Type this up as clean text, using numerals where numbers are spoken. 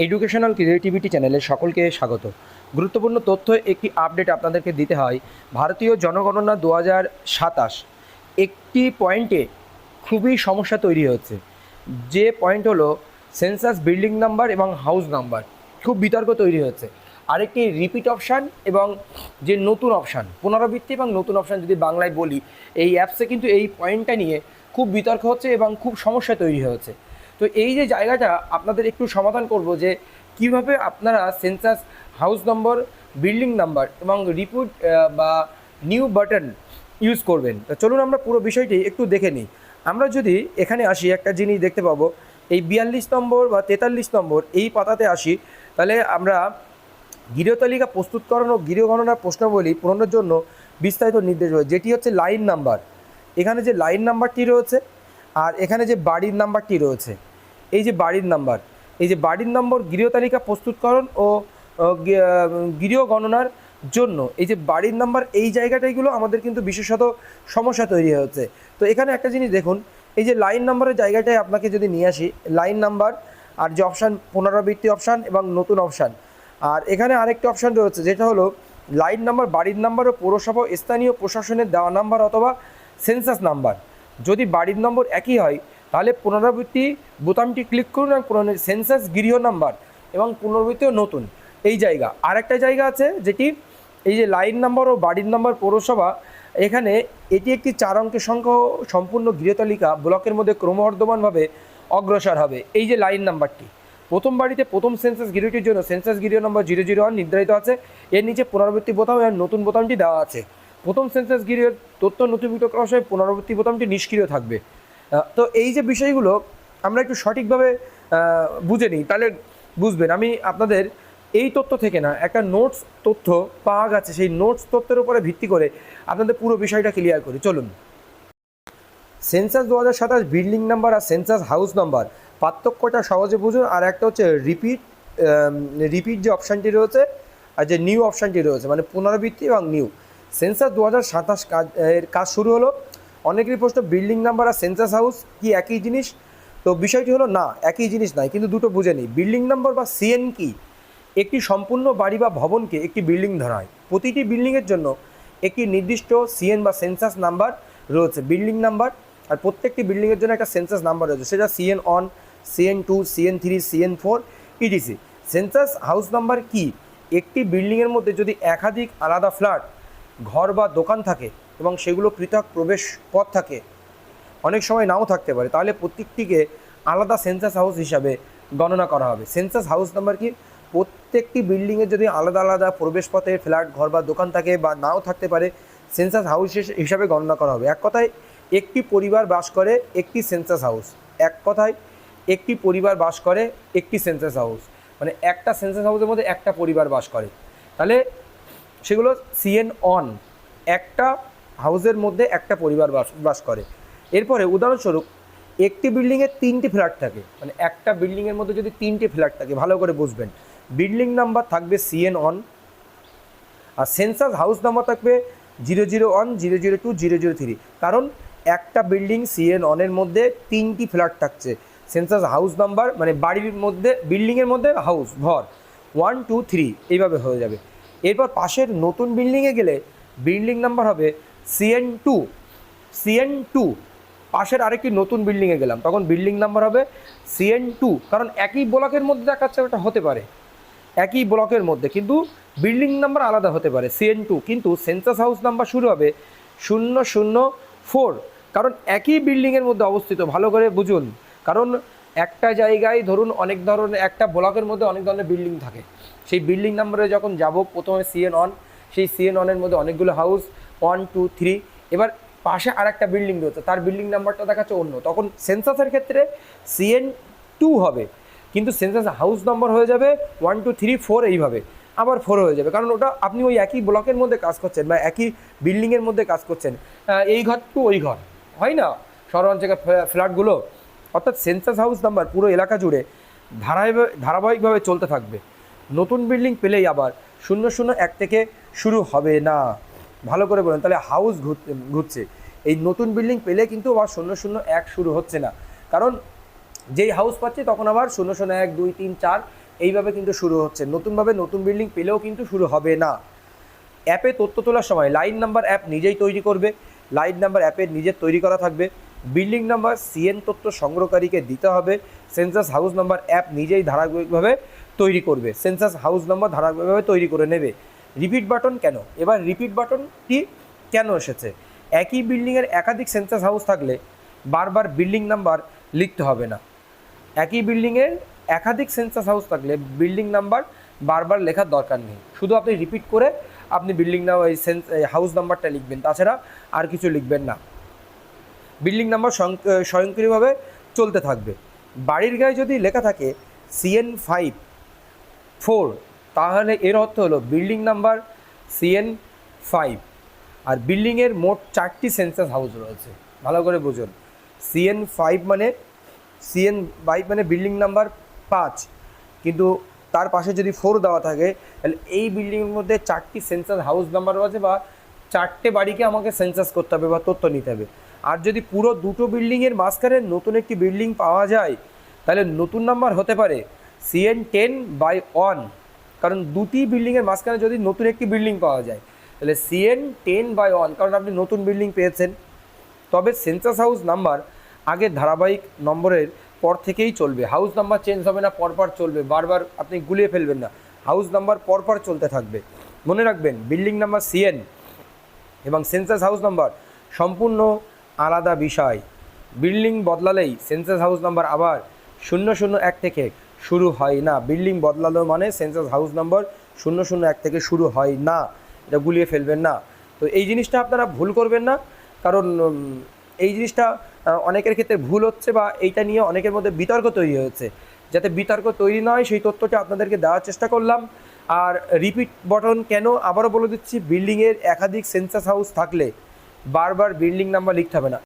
Educational creativity চ্যানেলে সকলকে স্বাগত। গুরুত্বপূর্ণ তথ্য একটি আপডেট আপনাদেরকে দিতে হয়। ভারতীয় জনগণনা 2027 একটি পয়েন্টে খুবই সমস্যা তৈরি হচ্ছে। যে পয়েন্ট হলো সেন্সাস বিল্ডিং নাম্বার এবং হাউস নাম্বার, খুব বিতর্ক তৈরি হচ্ছে। আরেকটি রিপিট অপশান এবং যে নতুন অপশান, পুনরাবৃত্তি এবং নতুন অপশান যদি বাংলায় বলি, এই অ্যাপসে কিন্তু এই পয়েন্টটা নিয়ে খুব বিতর্ক হচ্ছে এবং খুব সমস্যা তৈরি হচ্ছে। তো এই যে জায়গাটা আপনাদের একটু সমাধান করব যে কিভাবে আপনারা সেন্সাস হাউস নম্বর, বিল্ডিং নাম্বার এবং রিপিট বা নিউ বাটন ইউজ করবেন। তো চলুন আমরা পুরো বিষয়টি একটু দেখে নিই। আমরা যদি এখানে আসি, একটা জিনিস দেখতে পাবো, এই 42 নম্বর বা 43 নম্বর এই পাতাতে আসি, তাহলে আমরা গৃহতালিকা প্রস্তুতকরণ ও গৃহ গণনার প্রশ্নাবলী পূরণের জন্য বিস্তারিত নির্দেশ রয়েছে, যেটি হচ্ছে লাইন নাম্বার। এখানে যে লাইন নাম্বারটি রয়েছে আর এখানে যে বাড়ির নাম্বারটি রয়েছে, এই যে বাড়ির নাম্বার, এই যে বাড়ির নম্বর গৃহতালিকা প্রস্তুতকরণ ও গৃহ গণনার জন্য এই যে বাড়ির নাম্বার, এই জায়গাটাইগুলো আমাদের কিন্তু বিশেষত সমস্যা তৈরি হচ্ছে। তো এখানে একটা জিনিস দেখুন, এই যে লাইন নাম্বারের জায়গাটায় আপনাকে যদি নিয়ে আসি, লাইন নাম্বার আর যে অপশান পুনরাবৃত্তি অপশান এবং নতুন অপশান, আর এখানে আরেকটি অপশান রয়েছে যেটা হলো লাইন নাম্বার, বাড়ির নাম্বার ও পৌরসভা স্থানীয় প্রশাসনের দেওয়া নাম্বার অথবা সেন্সাস নাম্বার। যদি বাড়ির নম্বর একই হয় তাহলে পুনরাবৃত্তি বোতামটি ক্লিক করুন আর সেন্সাস গৃহ নাম্বার এবং পুনরাবৃত্তিও নতুন এই জায়গা। আরেকটা জায়গা আছে যেটি এই যে লাইন নাম্বার ও বাড়ির নাম্বার পৌরসভা, এখানে এটি একটি 4 অঙ্কের সংখ্যা সম্পূর্ণ গৃহতালিকা ব্লকের মধ্যে ক্রমবর্ধমানভাবে অগ্রসর হবে। এই যে লাইন নাম্বারটি প্রথম বাড়িতে প্রথম সেন্সাস গৃহটির জন্য সেন্সাস গৃহ নম্বর 001 নির্ধারিত আছে, এর নিচে পুনরাবৃত্তি বোতাম এবং নতুন বোতামটি দেওয়া আছে। প্রথম সেন্সাস গৃহের তথ্য নথিভুক্ত করার সময় পুনরাবৃত্তি বোতামটি নিষ্ক্রিয় থাকবে। তো এই যে বিষয়গুলো আমরা একটু সঠিকভাবে বুঝে নিই, তাহলে বুঝবেন। আমি আপনাদের এই তথ্য থেকে না, একটা নোটস তথ্য পাওয়া গেছে, সেই নোটস তথ্যের উপরে ভিত্তি করে আপনাদের পুরো বিষয়টা ক্লিয়ার করি। চলুন। সেন্সাস 2027 বিল্ডিং নাম্বার আর সেন্সাস হাউস নাম্বার পার্থক্যটা সহজে বুঝুন। আর একটা হচ্ছে রিপিট যে অপশানটি রয়েছে আর যে নিউ অপশানটি রয়েছে, মানে পুনরাবৃত্তি এবং নিউ। সেন্সাস 2027 এর কাজ শুরু হলো। অনেকেরই প্রশ্ন, বিল্ডিং নাম্বার আর সেন্সাস হাউস কি একই জিনিস? তো বিষয়টি হলো না, একই জিনিস নয়, কিন্তু দুটো বুঝে নিই। বিল্ডিং নাম্বার বা সিএন কি? একটি সম্পূর্ণ বাড়ি বা ভবনকে একটি বিল্ডিং ধরা হয়। প্রতিটি বিল্ডিংয়ের জন্য একটি নির্দিষ্ট সিএন বা সেন্সাস নাম্বার রয়েছে, বিল্ডিং নাম্বার। আর প্রত্যেকটি বিল্ডিংয়ের জন্য একটা সেন্সাস নাম্বার রয়েছে, সেটা CN1, CN2, CN3, CN4 etc. Census house number কি? একটি বিল্ডিংয়ের মধ্যে যদি একাধিক আলাদা ফ্ল্যাট, ঘর বা দোকান থাকে এবং সেগুলো পৃথক প্রবেশ পথ থাকে, অনেক সময় নাও থাকতে পারে, তাহলে প্রত্যেকটিকে আলাদা সেন্সাস হাউস হিসাবে গণনা করা হবে। সেন্সাস হাউস নাম্বার কি? প্রত্যেকটি বিল্ডিংয়ে যদি আলাদা আলাদা প্রবেশ পথে ফ্ল্যাট, ঘর বা দোকান থাকে বা নাও থাকতে পারে, সেন্সাস হাউস হিসাবে গণনা করা হবে। এক কথায় একটি পরিবার বাস করে একটি সেন্সাস হাউস। এক কথায় একটি পরিবার বাস করে একটি সেন্সাস হাউস, মানে একটা সেন্সাস হাউসের মধ্যে একটা পরিবার বাস করে। তাহলে সেগুলো CN1, একটা হাউসের মধ্যে একটা পরিবার বাস করে। এরপরে উদাহরণস্বরূপ একটি বিল্ডিংয়ে 3টি ফ্ল্যাট থাকে, মানে একটা বিল্ডিংয়ের মধ্যে যদি 3টি ফ্ল্যাট থাকে, ভালো করে বুঝবেন, বিল্ডিং নাম্বার থাকবে CN1 আর সেন্সাস হাউস নাম্বার থাকবে 001, 002, 003। কারণ একটা বিল্ডিং CN1 মধ্যে 3টি ফ্ল্যাট থাকছে, সেন্সাস হাউস নাম্বার মানে বাড়ির মধ্যে, বিল্ডিংয়ের মধ্যে হাউস, ঘর 1, 2, 3 এইভাবে হয়ে যাবে। এরপর পাশের নতুন বিল্ডিংয়ে গেলে বিল্ডিং নাম্বার হবে CN2। পাশের আরেকটি নতুন বিল্ডিংয়ে গেলাম, তখন বিল্ডিং নাম্বার হবে CN2। কারণ একই ব্লকের মধ্যে দেখাচ্ছে, ওটা হতে পারে একই ব্লকের মধ্যে, কিন্তু বিল্ডিং নাম্বার আলাদা হতে পারে CN2। কিন্তু সেন্সাস হাউস নাম্বার শুরু হবে 004, কারণ একই বিল্ডিংয়ের মধ্যে অবস্থিত। ভালো করে বুঝুন, কারণ একটা জায়গায় ধরুন অনেক ধরনের, একটা ব্লকের মধ্যে অনেক ধরনের বিল্ডিং থাকে। সেই বিল্ডিং নাম্বারে যখন যাব, প্রথমে CN1, সেই CN1-এর মধ্যে অনেকগুলো হাউস 1, 2, 3। এবার পাশে আর একটা বিল্ডিং রয়েছে, তার বিল্ডিং নাম্বারটা দেখাচ্ছে অন্য, তখন সেন্সাসের ক্ষেত্রে CN2 হবে, কিন্তু সেন্সাস হাউস নাম্বার হয়ে যাবে 1, 2, 3, 4 এইভাবে, আবার 4 হয়ে যাবে। কারণ ওটা আপনি ওই একই ব্লকের মধ্যে কাজ করছেন বা একই বিল্ডিংয়ের মধ্যে কাজ করছেন, এই ঘর টু ওই ঘর, হয় না শহরাঞ্চলের ফ্ল্যাটগুলো? অর্থাৎ সেন্সাস হাউস নাম্বার পুরো এলাকা জুড়ে ধারাবাহিকভাবে চলতে থাকবে। নতুন বিল্ডিং পেলেই আবার 001 থেকে শুরু হবে না। ভালো করে বলেন, তাহলে হাউস ঘুরছে। এই নতুন বিল্ডিং পেলে কিন্তু আবার 001 শুরু হচ্ছে না, কারণ যেই হাউস পাচ্ছে তখন আবার 001, 2, 3, 4 এইভাবে কিন্তু শুরু হচ্ছে। নতুনভাবে নতুন বিল্ডিং পেলেও কিন্তু শুরু হবে না। অ্যাপে তথ্য তোলার সময় লাইন নাম্বার অ্যাপ নিজেই তৈরি করবে, লাইন নাম্বার অ্যাপের নিজের তৈরি করা থাকবে। বিল্ডিং নাম্বার সিএন তথ্য সংগ্রহকারীকে দিতে হবে। সেন্সাস হাউস নাম্বার অ্যাপ নিজেই ধারাবাহিকভাবে তৈরি করবে, সেন্সাস হাউস নাম্বার ধারাবাহিকভাবে তৈরি করে নেবে। রিপিট বাটন কেন? এবার রিপিট বাটনটি কেন এসেছে? একই বিল্ডিংয়ের একাধিক সেন্সাস হাউস থাকলে বারবার বিল্ডিং নাম্বার লিখতে হবে না। একই বিল্ডিংয়ের একাধিক সেন্সাস হাউস থাকলে বিল্ডিং নাম্বার বারবার লেখার দরকার নেই, শুধু আপনি রিপিট করে আপনি বিল্ডিং হাউস নাম্বারটা লিখবেন, তাছাড়া আর কিছু লিখবেন না। বিল্ডিং নাম্বার স্বয়ংক্রিয়ভাবে চলতে থাকবে। বাড়ির গায়ে যদি লেখা থাকে CN54, তাহলে এর অর্থ হলো বিল্ডিং নাম্বার CN5। আর বিল্ডিংয়ের মোট 4টি সেন্সাস হাউস রয়েছে, ভালো করে বুঝুন। CN5 মানে বিল্ডিং নাম্বার 5, কিন্তু তার পাশে যদি 4 দেওয়া থাকে তাহলে এই বিল্ডিংয়ের মধ্যে 4টি সেন্সাস হাউস নাম্বার রয়েছে, বা 4টে বাড়িকে আমাকে সেন্সাস করতে হবে বা তথ্য নিতে হবে। আর যদি পুরো দুটো বিল্ডিংয়ের মাঝখানে নতুন একটি বিল্ডিং পাওয়া যায় তাহলে নতুন নাম্বার হতে পারে CN10/1, কারণ দুটি বিল্ডিংয়ের মাঝখানে যদি নতুন একটি বিল্ডিং পাওয়া যায় তাহলে CN10/1, কারণ আপনি নতুন বিল্ডিং পেয়েছেন। তবে সেন্সাস হাউস নাম্বার আগে ধারাবাহিক নম্বরের পর থেকেই চলবে, হাউস নাম্বার চেঞ্জ হবে না, পরপর চলবে, বারবার আপনি গুলিয়ে ফেলবেন না, হাউস নাম্বার পরপর চলতে থাকবে। মনে রাখবেন, বিল্ডিং নাম্বার CN এবং সেন্সাস হাউস নাম্বার সম্পূর্ণ আলাদা বিষয়। বিল্ডিং বদলালেই সেন্সাস হাউস নাম্বার আবার 001 থেকে শুরু হয় না। বিল্ডিং বদলালো মানে সেন্সাস হাউস নাম্বার 001 থেকে শুরু হয় না, এটা গুলিয়ে ফেলবেন না। তো এই জিনিসটা আপনারা ভুল করবেন না, কারণ এই জিনিসটা অনেকের ক্ষেত্রে ভুল হচ্ছে, বা এইটা নিয়ে অনেকের মধ্যে বিতর্ক তৈরি হয়েছে। যাতে বিতর্ক তৈরি নয় সেই তথ্যটা আপনাদেরকে দেওয়ার চেষ্টা করলাম। আর রিপিট বাটন কেন আবারও বলে দিচ্ছি, বিল্ডিংয়ের একাধিক সেন্সাস হাউস থাকলে বারবার বিল্ডিং নাম্বার লিখতে হবে না।